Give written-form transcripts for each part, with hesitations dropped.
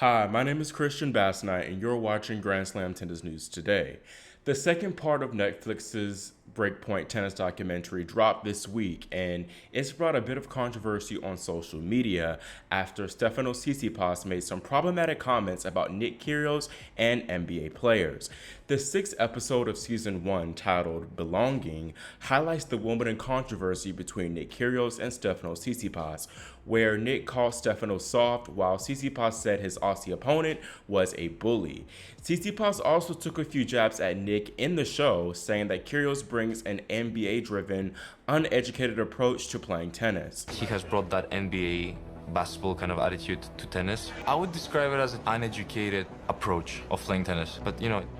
Hi, my name is Christian Bassnight, and you're watching Grand Slam Tennis News Today. The second part of Netflix's Breakpoint tennis documentary dropped this week, and it's brought a bit of controversy on social media after Stefanos Tsitsipas made some problematic comments about Nick Kyrgios and NBA players. The sixth episode of season 1, titled Belonging, highlights the Wimbledon controversy between Nick Kyrgios and Stefanos Tsitsipas, where Nick called Stefanos soft while Tsitsipas said his Aussie opponent was a bully. Tsitsipas also took a few jabs at Nick in the show, saying that Kyrgios brings an NBA-driven, uneducated approach to playing tennis. He has brought that NBA basketball kind of attitude to tennis. I would describe it as an uneducated approach of playing tennis. But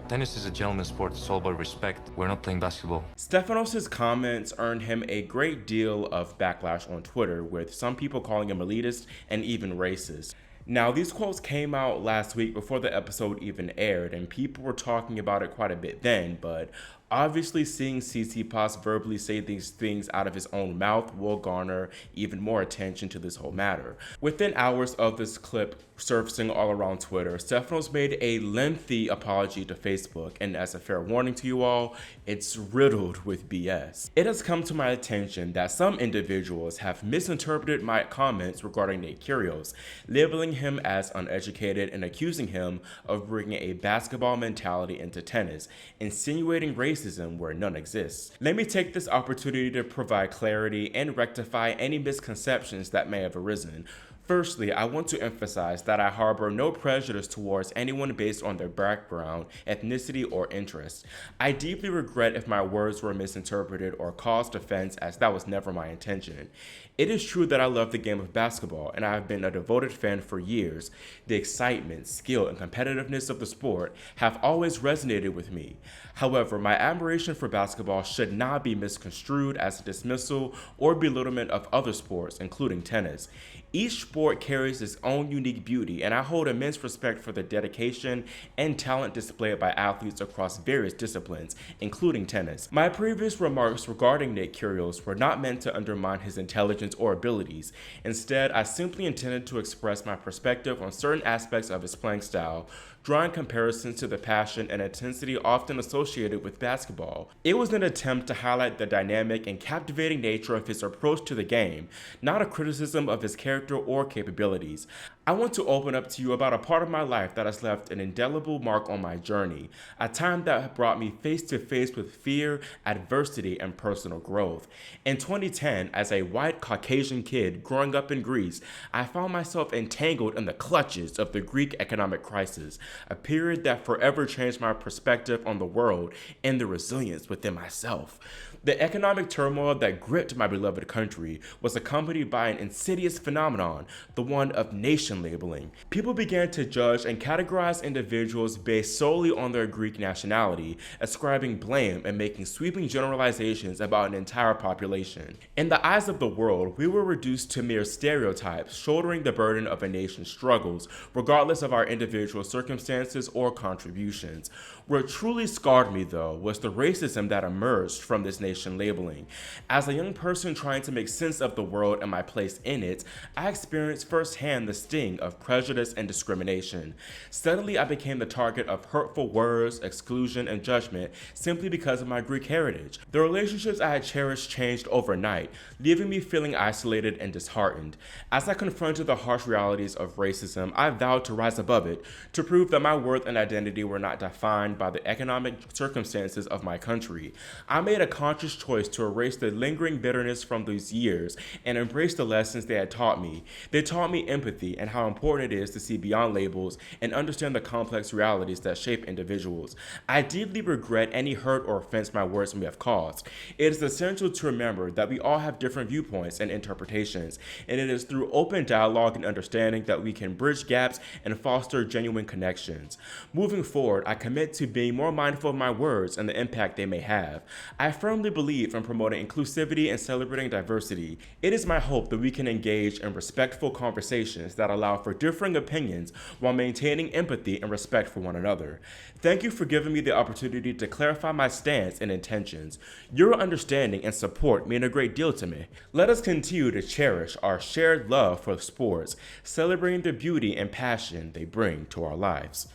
tennis is a gentleman's sport. It's all about respect. We're not playing basketball. Stefanos' comments earned him a great deal of backlash on Twitter, with some people calling him elitist and even racist. Now, these quotes came out last week before the episode even aired, and people were talking about it quite a bit then, but obviously seeing Tsitsipas verbally say these things out of his own mouth will garner even more attention to this whole matter. Within hours of this clip surfacing all around Twitter, Stefanos made a lengthy apology to Facebook, and as a fair warning to you all, it's riddled with BS. It has come to my attention that some individuals have misinterpreted my comments regarding Nick Kyrgios, labeling him as uneducated and accusing him of bringing a basketball mentality into tennis, insinuating racism where none exists. Let me take this opportunity to provide clarity and rectify any misconceptions that may have arisen. Firstly, I want to emphasize that I harbor no prejudice towards anyone based on their background, ethnicity, or interest. I deeply regret if my words were misinterpreted or caused offense, as that was never my intention. It is true that I love the game of basketball, and I have been a devoted fan for years. The excitement, skill, and competitiveness of the sport have always resonated with me. However, my admiration for basketball should not be misconstrued as a dismissal or belittlement of other sports, including tennis. Each sport carries its own unique beauty, and I hold immense respect for the dedication and talent displayed by athletes across various disciplines, including tennis. My previous remarks regarding Nick Kyrgios were not meant to undermine his intelligence or abilities. Instead, I simply intended to express my perspective on certain aspects of his playing style, drawing comparisons to the passion and intensity often associated with basketball. It was an attempt to highlight the dynamic and captivating nature of his approach to the game, not a criticism of his character or capabilities. I want to open up to you about a part of my life that has left an indelible mark on my journey, a time that brought me face to face with fear, adversity, and personal growth. In 2010, as a white Caucasian kid growing up in Greece, I found myself entangled in the clutches of the Greek economic crisis, a period that forever changed my perspective on the world and the resilience within myself. The economic turmoil that gripped my beloved country was accompanied by an insidious phenomenon, the one of nation labeling. People began to judge and categorize individuals based solely on their Greek nationality, ascribing blame and making sweeping generalizations about an entire population. In the eyes of the world, we were reduced to mere stereotypes, shouldering the burden of a nation's struggles, regardless of our individual circumstances or contributions. What truly scarred me, though, was the racism that emerged from this nation labeling. As a young person trying to make sense of the world and my place in it, I experienced firsthand the sting of prejudice and discrimination. Suddenly, I became the target of hurtful words, exclusion, and judgment simply because of my Greek heritage. The relationships I had cherished changed overnight, leaving me feeling isolated and disheartened. As I confronted the harsh realities of racism, I vowed to rise above it, to prove that my worth and identity were not defined by the economic circumstances of my country. I made a conscious choice to erase the lingering bitterness from these years and embrace the lessons they had taught me. They taught me empathy and how important it is to see beyond labels and understand the complex realities that shape individuals. I deeply regret any hurt or offense my words may have caused. It is essential to remember that we all have different viewpoints and interpretations, and it is through open dialogue and understanding that we can bridge gaps and foster genuine connections. Moving forward, I commit to being more mindful of my words and the impact they may have. I firmly believe in promoting inclusivity and celebrating diversity. It is my hope that we can engage in respectful conversations that allow for differing opinions while maintaining empathy and respect for one another. Thank you for giving me the opportunity to clarify my stance and intentions. Your understanding and support mean a great deal to me. Let us continue to cherish our shared love for sports, celebrating the beauty and passion they bring to our lives.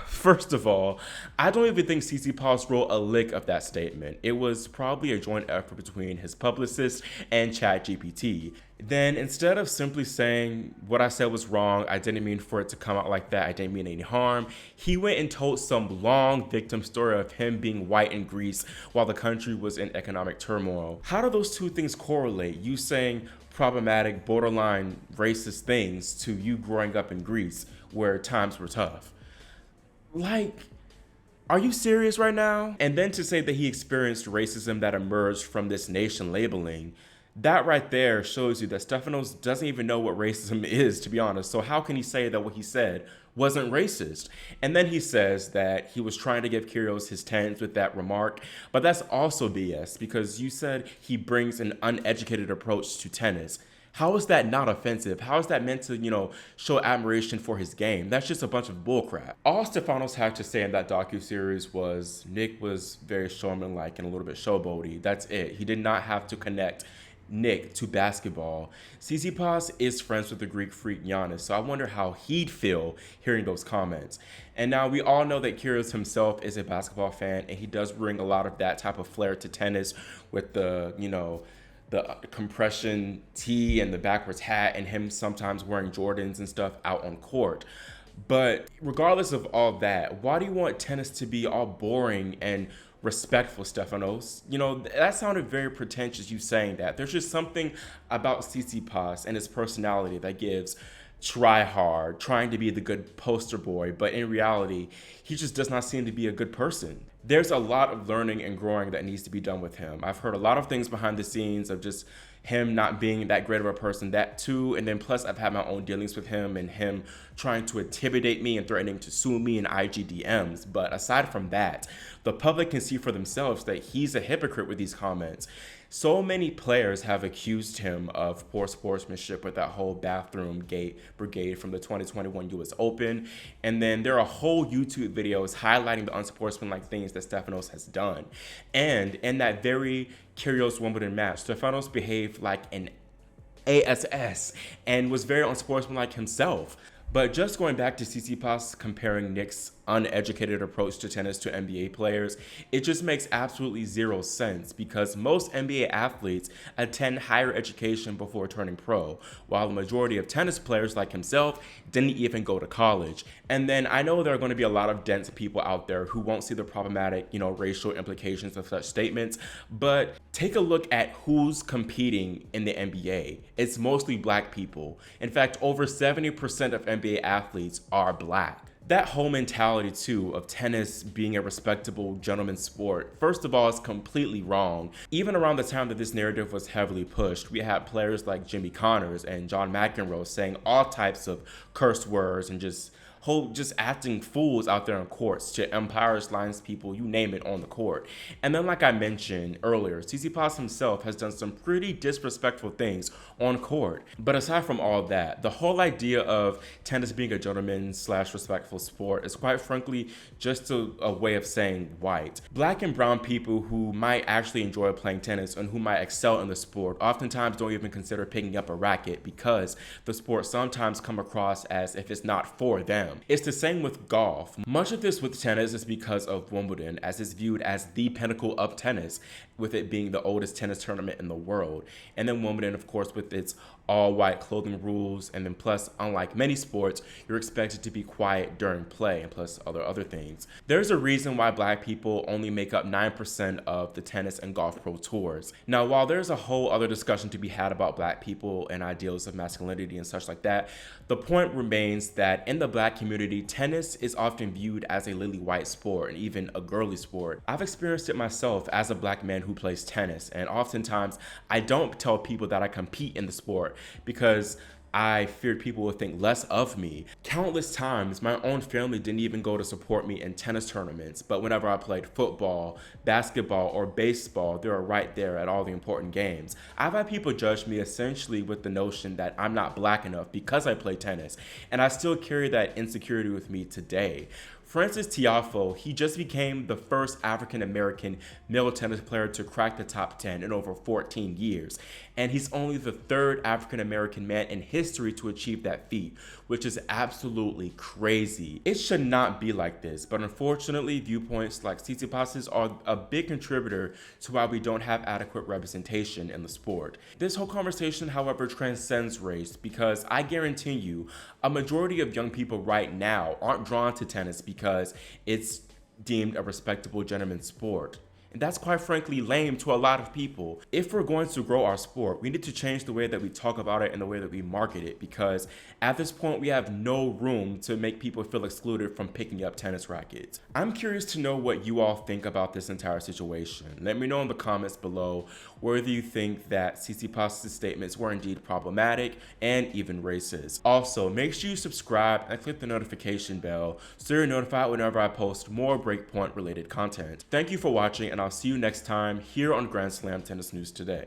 First of all, I don't even think Tsitsipas wrote a lick of that statement. It was probably a joint effort between his publicist and ChatGPT. Then instead of simply saying what I said was wrong, I didn't mean for it to come out like that, I didn't mean any harm, he went and told some long victim story of him being white in Greece while the country was in economic turmoil. How do those two things correlate? You saying problematic, borderline racist things to you growing up in Greece where times were tough. Like, are you serious right now? And then to say that he experienced racism that emerged from this nation labeling, that right there shows you that Stefanos doesn't even know what racism is, to be honest. So how can he say that what he said wasn't racist? And then he says that he was trying to give Kyrgios his 10s with that remark, but that's also BS because you said he brings an uneducated approach to tennis. How is that not offensive? How is that meant to, show admiration for his game? That's just a bunch of bullcrap. All Stefanos had to say in that docuseries was Nick was very showman-like and a little bit showboaty. That's it. He did not have to connect Nick to basketball. Tsitsipas is friends with the Greek freak Giannis, so I wonder how he'd feel hearing those comments. And now we all know that Kyrgios himself is a basketball fan, and he does bring a lot of that type of flair to tennis with the compression tee and the backwards hat and him sometimes wearing Jordans and stuff out on court. But regardless of all that, why do you want tennis to be all boring and respectful, Stefanos? That sounded very pretentious, you saying that. There's just something about Tsitsipas and his personality that gives try hard, trying to be the good poster boy, but in reality, he just does not seem to be a good person. There's a lot of learning and growing that needs to be done with him. I've heard a lot of things behind the scenes of just him not being that great of a person, that too, and then plus I've had my own dealings with him and him trying to intimidate me and threatening to sue me in IG DMs. But aside from that, the public can see for themselves that he's a hypocrite with these comments. So many players have accused him of poor sportsmanship with that whole bathroom gate brigade from the 2021 US Open. And then there are whole YouTube videos highlighting the unsportsmanlike things that Stefanos has done. And in that very Kyrgios Wimbledon match, Stefanos behaved like an ASS and was very unsportsmanlike himself. But just going back to Tsitsipas comparing Nick's uneducated approach to tennis to NBA players, it just makes absolutely zero sense because most NBA athletes attend higher education before turning pro, while the majority of tennis players like himself didn't even go to college. And then I know there are going to be a lot of dense people out there who won't see the problematic, racial implications of such statements, but take a look at who's competing in the NBA. It's mostly black people. In fact, over 70% of NBA athletes are black. That whole mentality, too, of tennis being a respectable gentleman's sport, first of all, is completely wrong. Even around the time that this narrative was heavily pushed, we had players like Jimmy Connors and John McEnroe saying all types of curse words and just acting fools out there on courts to umpires, lines people, you name it, on the court. And then, like I mentioned earlier, Tsitsipas himself has done some pretty disrespectful things on court. But aside from all that, the whole idea of tennis being a gentleman/respectful sport is quite frankly just a way of saying white. Black and brown people who might actually enjoy playing tennis and who might excel in the sport oftentimes don't even consider picking up a racket because the sport sometimes come across as if it's not for them. It's the same with golf. Much of this with tennis is because of Wimbledon, as it's viewed as the pinnacle of tennis, with it being the oldest tennis tournament in the world. And then Wimbledon, of course, with its all-white clothing rules, and then plus, unlike many sports, you're expected to be quiet during play, and plus other things. There's a reason why black people only make up 9% of the tennis and golf pro tours. Now, while there's a whole other discussion to be had about black people and ideals of masculinity and such like that, the point remains that in the black community, tennis is often viewed as a lily white sport and even a girly sport. I've experienced it myself as a black man who plays tennis, and oftentimes I don't tell people that I compete in the sport because I feared people would think less of me. Countless times, my own family didn't even go to support me in tennis tournaments, but whenever I played football, basketball, or baseball, they were right there at all the important games. I've had people judge me essentially with the notion that I'm not black enough because I play tennis, and I still carry that insecurity with me today. Francis Tiafoe, he just became the first African American male tennis player to crack the top 10 in over 14 years. And he's only the third African American man in history to achieve that feat, which is absolutely crazy. It should not be like this, but unfortunately, viewpoints like Tsitsipas's are a big contributor to why we don't have adequate representation in the sport. This whole conversation, however, transcends race because I guarantee you, a majority of young people right now aren't drawn to tennis because it's deemed a respectable gentleman's sport. And that's quite frankly lame to a lot of people. If we're going to grow our sport, we need to change the way that we talk about it and the way that we market it, because at this point we have no room to make people feel excluded from picking up tennis rackets. I'm curious to know what you all think about this entire situation. Let me know in the comments below whether you think that Tsitsipas' statements were indeed problematic and even racist. Also, make sure you subscribe and click the notification bell so you're notified whenever I post more Breakpoint related content. Thank you for watching, and I'll see you next time here on Grand Slam Tennis News Today.